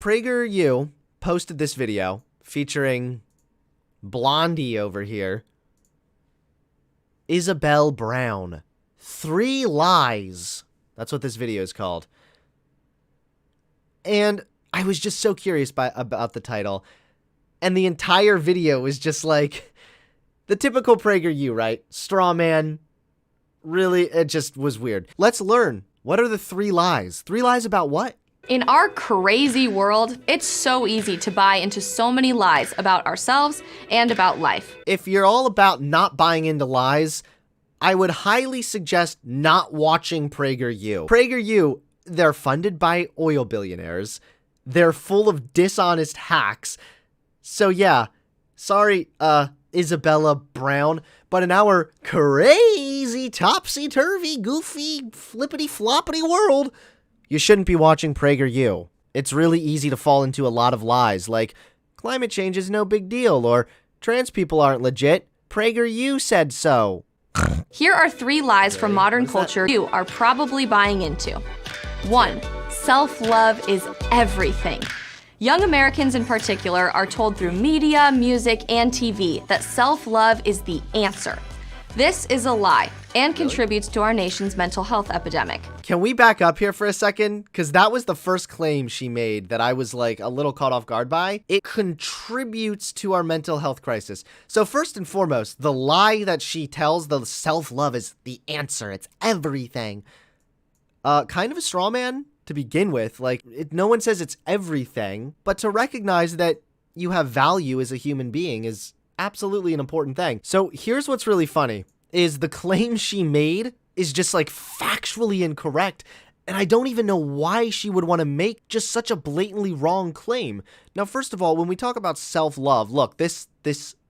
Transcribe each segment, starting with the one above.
PragerU posted this video featuring Blondie over here, Isabel Brown. 3 lies. That's what this video is called. And I was just so curious about the title. And the entire video was just like the typical PragerU, right? Straw man. Really, it just was weird. Let's learn. What are the 3 lies? 3 lies about what? In our crazy world, it's so easy to buy into so many lies about ourselves and about life. If you're all about not buying into lies, I would highly suggest not watching PragerU. PragerU, they're funded by oil billionaires. They're full of dishonest hacks. So yeah, sorry, Isabella Brown, but in our crazy, topsy-turvy, goofy, flippity-floppity world, you shouldn't be watching PragerU. It's really easy to fall into a lot of lies, like climate change is no big deal, or trans people aren't legit. PragerU said so. Here are 3 lies from modern culture you are probably buying into. 1. Self-love is everything. Young Americans in particular are told through media, music, and TV that self-love is the answer. This is a lie and contributes to our nation's mental health epidemic. Can we back up here for a second? Because that was the first claim she made that I was like a little caught off guard by. It contributes to our mental health crisis. So first and foremost, the lie that she tells, the self-love is the answer. It's everything. Kind of a straw man to begin with. Like, no one says it's everything, but to recognize that you have value as a human being is absolutely an important thing. So here's what's really funny, is the claim she made is just like factually incorrect. And I don't even know why she would want to make just such a blatantly wrong claim. Now, first of all, when we talk about self-love, look, this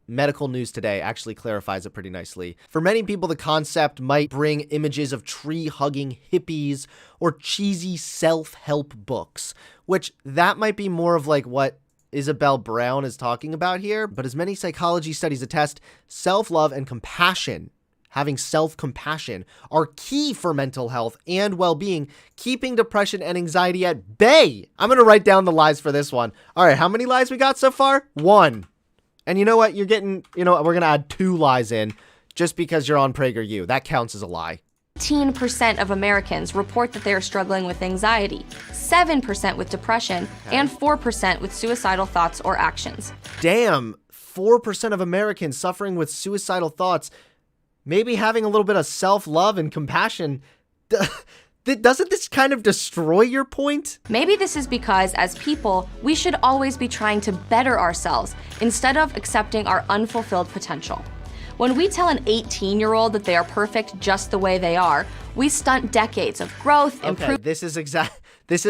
medical news today actually clarifies it pretty nicely. For many people, the concept might bring images of tree-hugging hippies or cheesy self-help books, which that might be more of like what Isabel Brown is talking about here. But as many psychology studies attest, self-love and compassion, having self-compassion, are key for mental health and well-being, keeping depression and anxiety at bay. I'm going to write down the lies for this one. All right, how many lies we got so far? 1. And you know what? You're getting, we're going to add 2 lies in just because you're on PragerU. That counts as a lie. 18% of Americans report that they are struggling with anxiety, 7% with depression, and 4% with suicidal thoughts or actions. Damn, 4% of Americans suffering with suicidal thoughts. Maybe having a little bit of self-love and compassion. Doesn't this kind of destroy your point? Maybe this is because, as people, we should always be trying to better ourselves instead of accepting our unfulfilled potential. When we tell an 18-year-old that they are perfect just the way they are, we stunt decades of growth, improvement. This is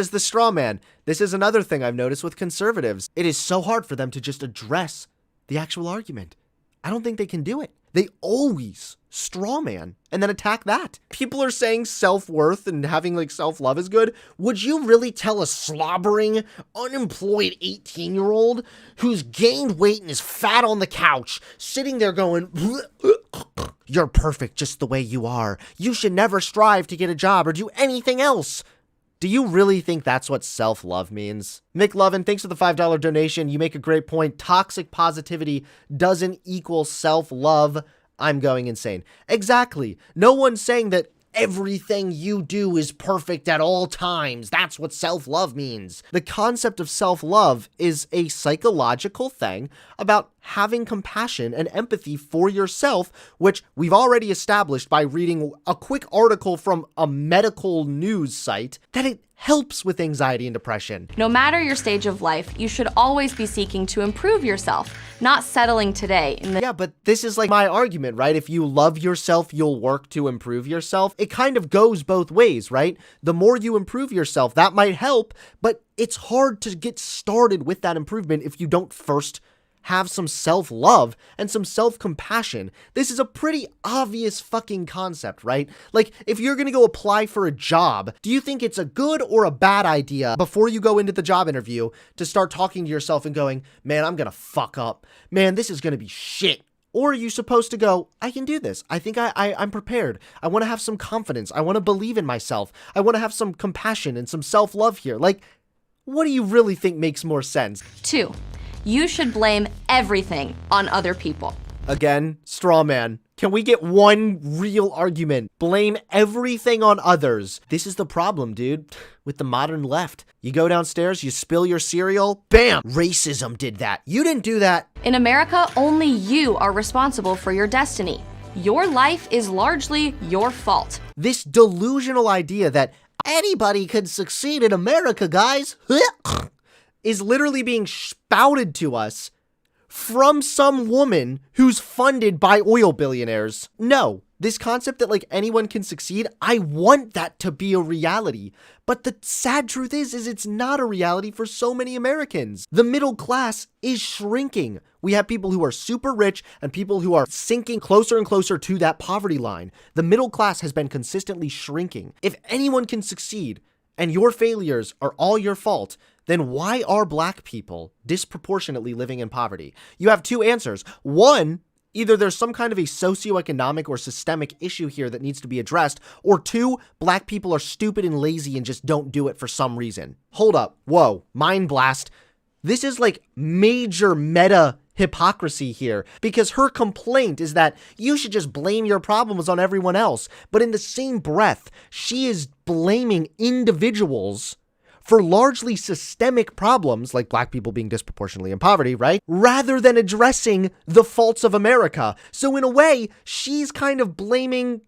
the straw man. This is another thing I've noticed with conservatives. It is so hard for them to just address the actual argument. I don't think they can do it. They always straw man and then attack that. People are saying self-worth and having like self-love is good. Would you really tell a slobbering, unemployed 18-year-old who's gained weight and is fat on the couch, sitting there going, "You're perfect just the way you are. You should never strive to get a job or do anything else"? Do you really think that's what self-love means? Mick Lovin, thanks for the $5 donation. You make a great point. Toxic positivity doesn't equal self-love. I'm going insane. Exactly. No one's saying that everything you do is perfect at all times. That's what self-love means. The concept of self-love is a psychological thing about having compassion and empathy for yourself, which we've already established by reading a quick article from a medical news site, that it helps with anxiety and depression. No matter your stage of life, you should always be seeking to improve yourself, not settling today. Yeah, but this is like my argument, right? If you love yourself, you'll work to improve yourself. It kind of goes both ways, right? The more you improve yourself, that might help, but it's hard to get started with that improvement if you don't first have some self-love and some self-compassion. This is a pretty obvious fucking concept, right? Like, if you're gonna go apply for a job, do you think it's a good or a bad idea before you go into the job interview to start talking to yourself and going, man, I'm gonna fuck up. Man, this is gonna be shit. Or are you supposed to go, I can do this. I think I'm prepared. I want to have some confidence. I want to believe in myself. I want to have some compassion and some self-love here. Like, What do you really think makes more sense? 2. You should blame everything on other people. Again, straw man. Can we get one real argument? Blame everything on others. This is the problem, dude, with the modern left. You go downstairs, you spill your cereal, bam! Racism did that. You didn't do that. In America, only you are responsible for your destiny. Your life is largely your fault. This delusional idea that anybody can succeed in America, guys, is literally being spouted to us from some woman who's funded by oil billionaires. No, this concept that like anyone can succeed, I want that to be a reality. But the sad truth is it's not a reality for so many Americans. The middle class is shrinking. We have people who are super rich and people who are sinking closer and closer to that poverty line. The middle class has been consistently shrinking. If anyone can succeed and your failures are all your fault, then why are black people disproportionately living in poverty? You have two answers. One, either there's some kind of a socioeconomic or systemic issue here that needs to be addressed, or two, black people are stupid and lazy and just don't do it for some reason. Hold up. Whoa. Mind blast. This is like major meta hypocrisy here, because her complaint is that you should just blame your problems on everyone else. But in the same breath, she is blaming individuals for largely systemic problems, like black people being disproportionately in poverty, right? Rather than addressing the faults of America. So in a way, she's kind of blaming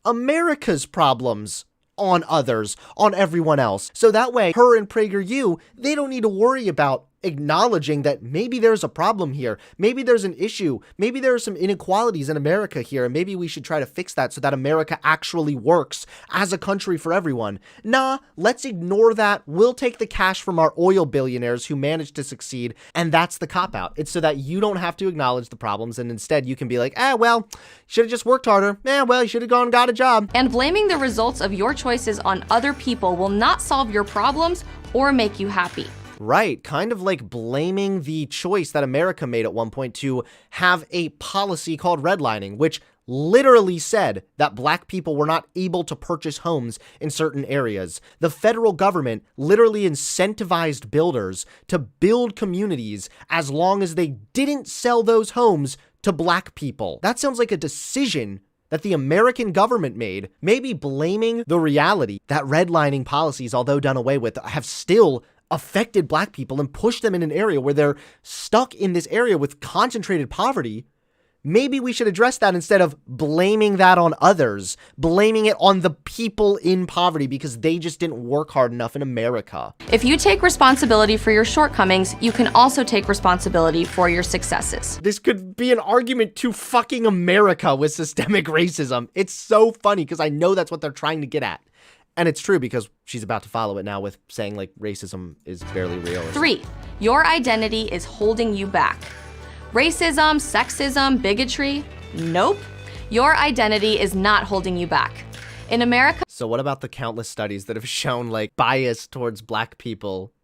America's problems on others, on everyone else. So that way, her and PragerU, they don't need to worry about acknowledging that maybe there's a problem here. Maybe there's an issue. Maybe there are some inequalities in America here, and maybe we should try to fix that so that America actually works as a country for everyone. Nah, let's ignore that. We'll take the cash from our oil billionaires who managed to succeed, and that's the cop-out. It's so that you don't have to acknowledge the problems, and instead you can be like, well, should have just worked harder. Well, you should have gone and got a job. And blaming the results of your choices on other people will not solve your problems or make you happy. Right, kind of like blaming the choice that America made at one point to have a policy called redlining, which literally said that black people were not able to purchase homes in certain areas. The federal government literally incentivized builders to build communities as long as they didn't sell those homes to black people. That sounds like a decision that the American government made, maybe blaming the reality that redlining policies, although done away with, have still affected black people and pushed them in an area where they're stuck in this area with concentrated poverty. Maybe we should address that instead of blaming that on others, blaming it on the people in poverty because they just didn't work hard enough in America. If you take responsibility for your shortcomings, you can also take responsibility for your successes. This could be an argument to fucking America with systemic racism. It's so funny because I know that's what they're trying to get at. And it's true because she's about to follow it now with saying like racism is barely real. 3, your identity is holding you back. Racism, sexism, bigotry? Nope. Your identity is not holding you back. In America. So what about the countless studies that have shown like bias towards black people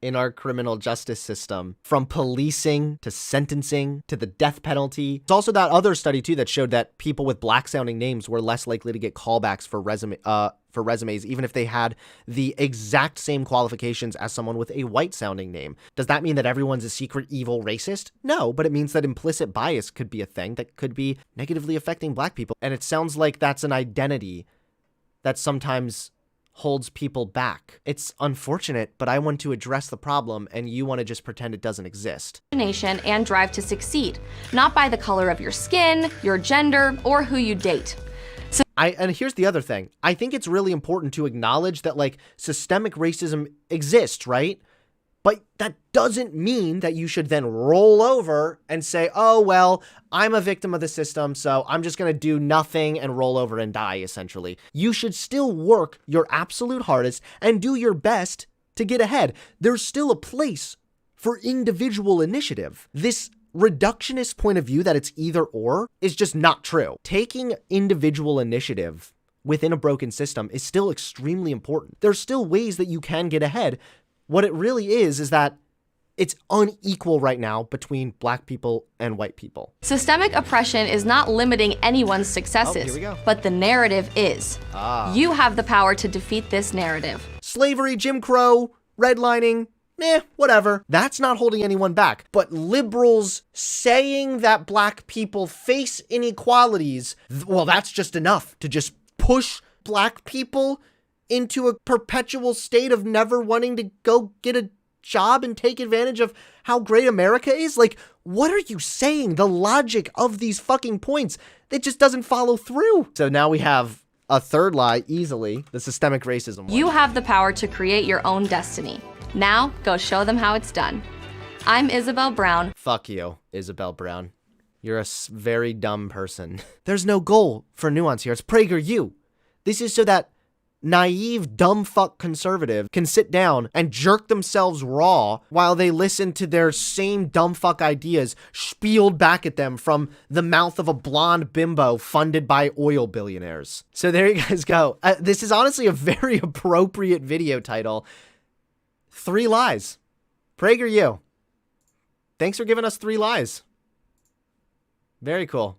in our criminal justice system, from policing to sentencing to the death penalty? It's also that other study too that showed that people with black sounding names were less likely to get callbacks for resumes, even if they had the exact same qualifications as someone with a white sounding name. Does that mean that everyone's a secret evil racist? No, but it means that implicit bias could be a thing that could be negatively affecting black people. And it sounds like that's an identity that sometimes holds people back. It's unfortunate, but I want to address the problem and you want to just pretend it doesn't exist. And drive to succeed, not by the color of your skin, your gender, or who you date. And here's the other thing. I think it's really important to acknowledge that like systemic racism exists, right? But that doesn't mean that you should then roll over and say, oh, well, I'm a victim of the system, so I'm just going to do nothing and roll over and die, essentially. You should still work your absolute hardest and do your best to get ahead. There's still a place for individual initiative. This reductionist point of view that it's either or is just not true. Taking individual initiative within a broken system is still extremely important. There's still ways that you can get ahead. What it really is that it's unequal right now between black people and white people. Systemic oppression is not limiting anyone's successes, but the narrative is. You have the power to defeat this narrative. Slavery, Jim Crow, redlining, whatever. That's not holding anyone back. But liberals saying that black people face inequalities, well, that's just enough to just push black people into a perpetual state of never wanting to go get a job and take advantage of how great America is. Like, what are you saying? The logic of these fucking points, it just doesn't follow through. So now we have a third lie easily, the systemic racism one. You have the power to create your own destiny. Now, go show them how it's done. I'm Isabel Brown. Fuck you, Isabel Brown. You're a very dumb person. There's no goal for nuance here. It's PragerU. This is so that naive, dumb fuck conservative can sit down and jerk themselves raw while they listen to their same dumb fuck ideas spieled back at them from the mouth of a blonde bimbo funded by oil billionaires. So there you guys go. This is honestly a very appropriate video title. 3 lies. PragerU. Thanks for giving us 3 lies. Very cool.